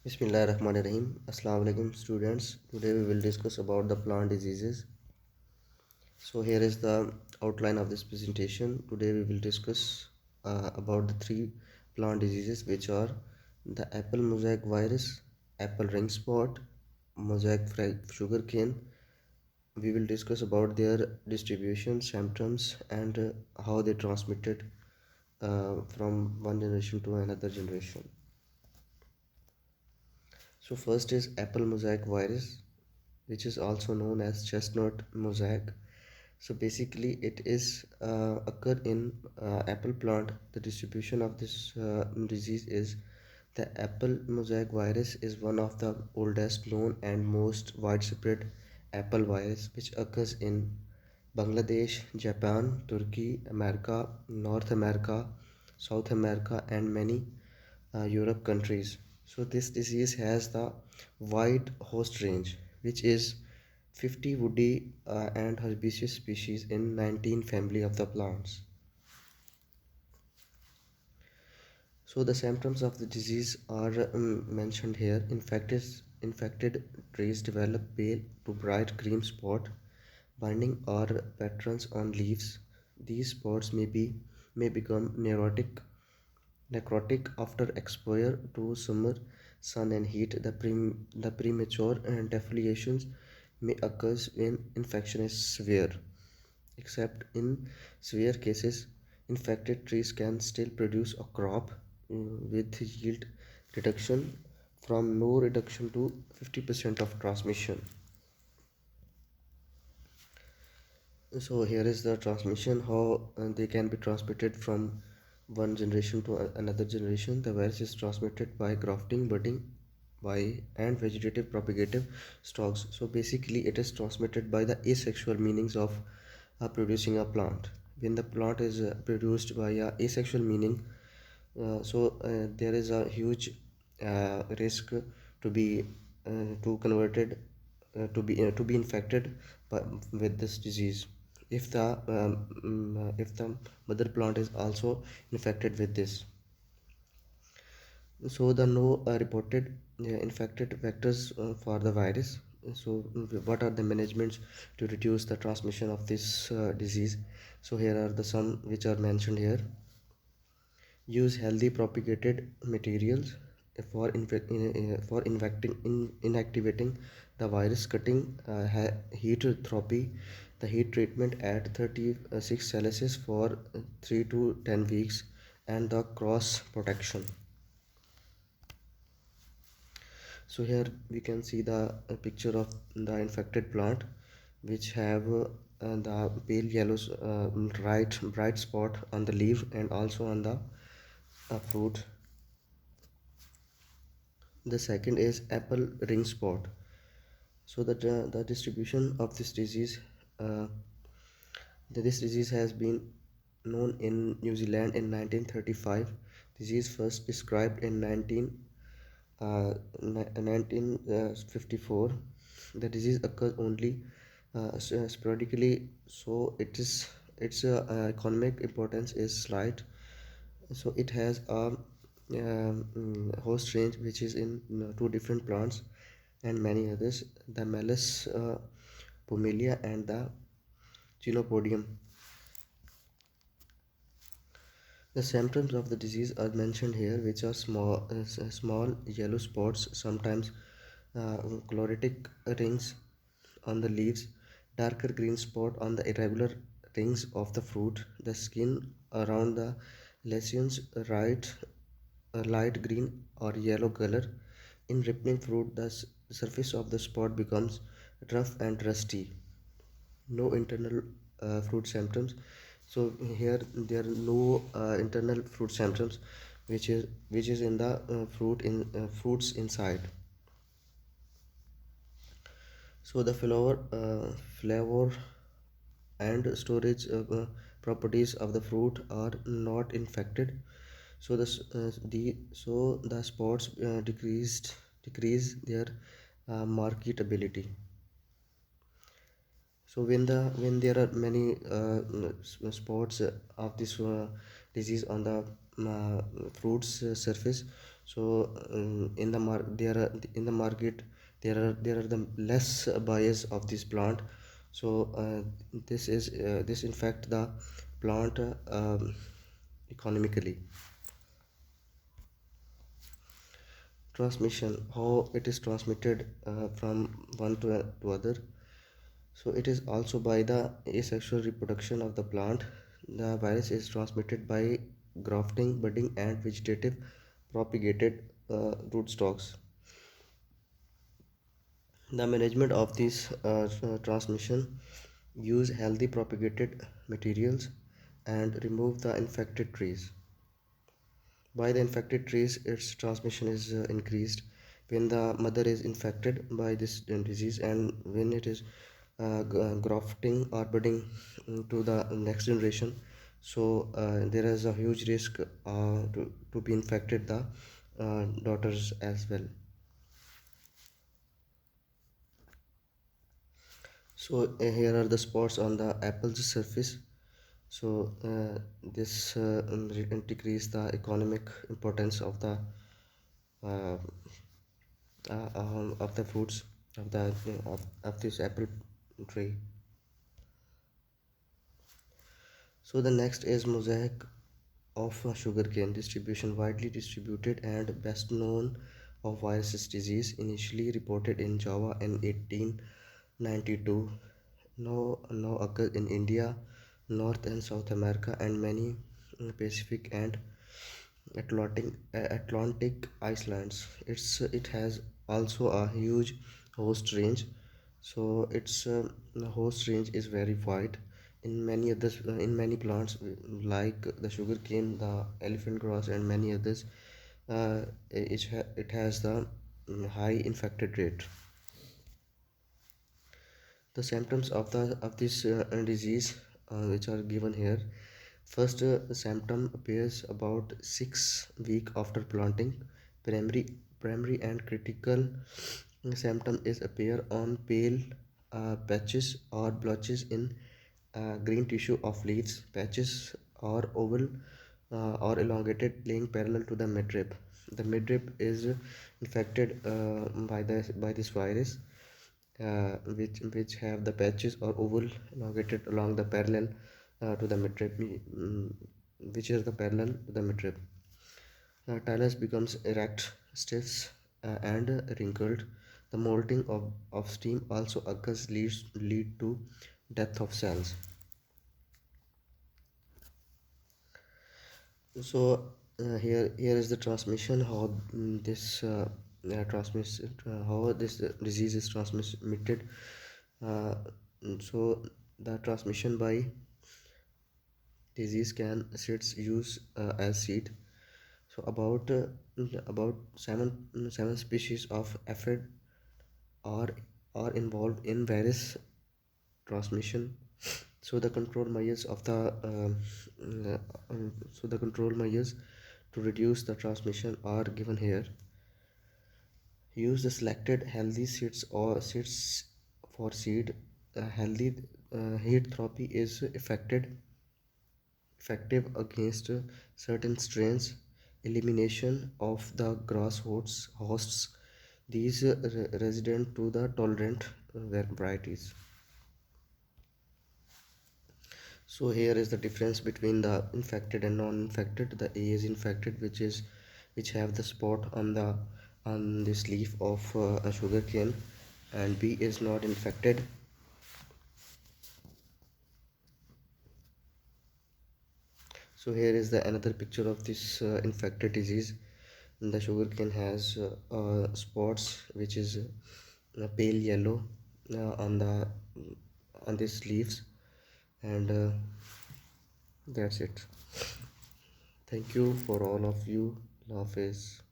Bismillahirrahmanirrahim. Assalamu alaikum students. Today we will discuss about the plant diseases. So here is the outline of this presentation. Today we will discuss about the three plant diseases, which are the apple mosaic virus, apple ring spot, mosaic sugarcane. We will discuss about their distribution, symptoms, and how they transmitted from one generation to another generation. So first is apple mosaic virus, which is also known as chestnut mosaic. So basically it is occur in apple plant. The distribution of this disease is the apple mosaic virus is one of the oldest known and most widespread apple virus, which occurs in Bangladesh, Japan, Turkey, America, North America, South America, and many Europe countries. So this disease has the wide host range, which is 50 woody and herbaceous species in 19 family of the plants. So the symptoms of the disease are mentioned here. Infected trees develop pale to bright green spot, binding or patterns on leaves. These spots may become necrotic after exposure to summer sun and heat. The premature defoliations may occur when infection is severe. Except in severe cases, infected trees can still produce a crop with yield reduction from no reduction to 50% of transmission. So here is the transmission, how they can be transmitted from one generation to another generation. The virus is transmitted by grafting, budding, by and vegetative propagative stalks. So basically it is transmitted by the asexual meanings of producing a plant. When the plant is produced by a asexual meaning, there is a huge risk to be converted to be infected with this disease if the mother plant is also infected with this. So the no reported infected vectors for the virus. So what are the managements to reduce the transmission of this disease? So here are the some which are mentioned here. Use healthy propagated materials for inactivating the virus, cutting heat therapy, the heat treatment at 36 Celsius for 3 to 10 weeks, and the cross protection. So here we can see the picture of the infected plant, which have the pale yellow bright spot on the leaf and also on the fruit. The second is apple ring spot. So the distribution of this disease, uh, this disease has been known in New Zealand in 1935. Disease first described in 1954. The disease occurs only sporadically, so its economic importance is slight. So it has a host range which is in two different plants and many others, the Meles pomelia and the Chenopodium. The symptoms of the disease are mentioned here, which are small yellow spots, sometimes chlorotic rings on the leaves, darker green spot on the irregular rings of the fruit, the skin around the lesions a light green or yellow color. In ripening fruit, the surface of the spot becomes rough and rusty. No internal fruit symptoms. So here there are no internal fruit symptoms, which is in the fruits inside. So the flavor and storage properties of the fruit are not infected. So the spots decrease their marketability. So when there are many spots of this disease on the fruits surface, So in the there are in the market there are the less buyers of this plant. So this in fact the plant economically. Transmission, how it is transmitted from one to other. So it is also by the asexual reproduction of the plant. The virus is transmitted by grafting, budding, and vegetative propagated rootstocks. The management of this transmission: use healthy propagated materials and remove the infected trees. By the infected trees, its transmission is increased when the mother is infected by this disease, and when it is grafting or budding to the next generation. So there is a huge risk to be infected the daughters as well. So here are the spots on the apple's surface. So this decrease the economic importance uh, of the fruits of this apple tree. So the next is mosaic of sugarcane distribution. Widely distributed and best known of virus disease, initially reported in Java in 1892. Now occurs in India, North and South America, and many Pacific and Atlantic islands. It has also a huge host range. So its host range is very wide. In many plants like the sugarcane, the elephant grass, and many others, it has the high infected rate. The symptoms of this disease, which are given here. First symptom appears about 6 weeks after planting. Primary and critical symptom is appear on pale patches or blotches in green tissue of leaves. Patches are oval or elongated, laying parallel to the midrib. The midrib is infected by this virus, which have the patches or oval elongated along the parallel to the midrib, which is the parallel to the midrib. Talus becomes erect, stiff, and wrinkled. The molting of steam also occurs, lead to death of cells. So here is the transmission, how this how this disease is transmitted. uh, so the transmission by disease can seeds use as seed. So about seven species of aphid are are involved in virus transmission. So the control measures of the so the control measures to reduce the transmission are given here. Use the selected healthy seeds or seeds for seed. Healthy heat therapy is effective against certain strains. Elimination of the grass hosts, these resident to the tolerant varieties. So here is the difference between the infected and non-infected. The A is infected, which have the spot on this leaf of a sugar cane, and B is not infected. So here is the another picture of this infected disease. The sugarcane has spots, which is pale yellow on these leaves, and that's it. Thank you for all of you. Love is.